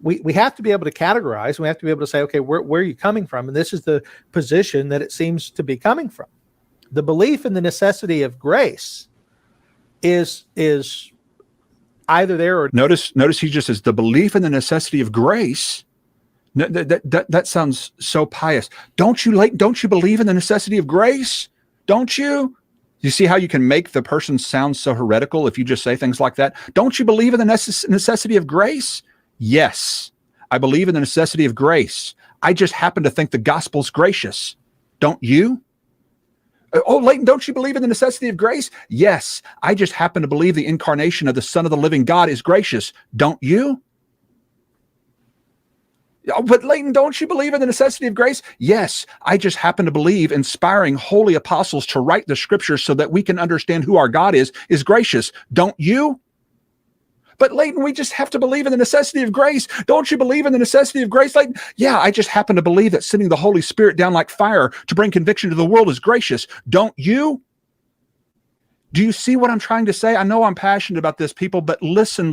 we have to be able to categorize. We have to be able to say, okay, where are you coming from? And this is the position that it seems to be coming from. The belief in the necessity of grace is either there or notice he just says the belief in the necessity of grace. That sounds so pious. Don't you believe in the necessity of grace? Don't you? You see how you can make the person sound so heretical if you just say things like that? Don't you believe in the necessity of grace? Yes, I believe in the necessity of grace. I just happen to think the gospel's gracious. Don't you? Oh, Leighton, don't you believe in the necessity of grace? Yes, I just happen to believe the incarnation of the Son of the living God is gracious. Don't you? But Leighton, don't you believe in the necessity of grace? Yes, I just happen to believe inspiring holy apostles to write the scriptures so that we can understand who our God is gracious. Don't you? But Leighton, we just have to believe in the necessity of grace. Don't you believe in the necessity of grace, Leighton? Yeah, I just happen to believe that sending the Holy Spirit down like fire to bring conviction to the world is gracious. Don't you? Do you see what I'm trying to say? I know I'm passionate about this, people, but listen.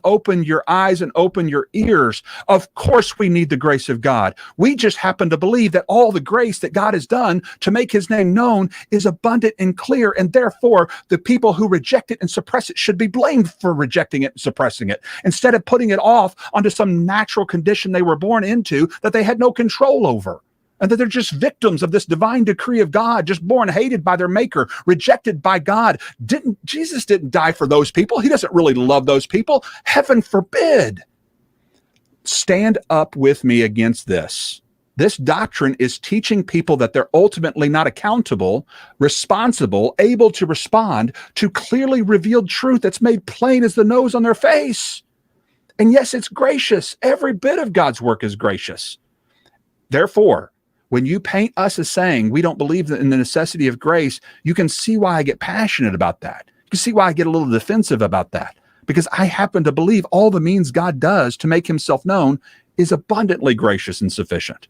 Open your eyes and open your ears. Of course we need the grace of God. We just happen to believe that all the grace that God has done to make his name known is abundant and clear, and therefore the people who reject it and suppress it should be blamed for rejecting it and suppressing it, instead of putting it off onto some natural condition they were born into that they had no control over. And that they're just victims of this divine decree of God, just born hated by their maker, rejected by God. Jesus didn't die for those people. He doesn't really love those people. Heaven forbid. Stand up with me against this. This doctrine is teaching people that they're ultimately not accountable, responsible, able to respond to clearly revealed truth that's made plain as the nose on their face. And yes, it's gracious. Every bit of God's work is gracious. Therefore, when you paint us as saying we don't believe in the necessity of grace, you can see why I get passionate about that. You can see why I get a little defensive about that, because I happen to believe all the means God does to make himself known is abundantly gracious and sufficient.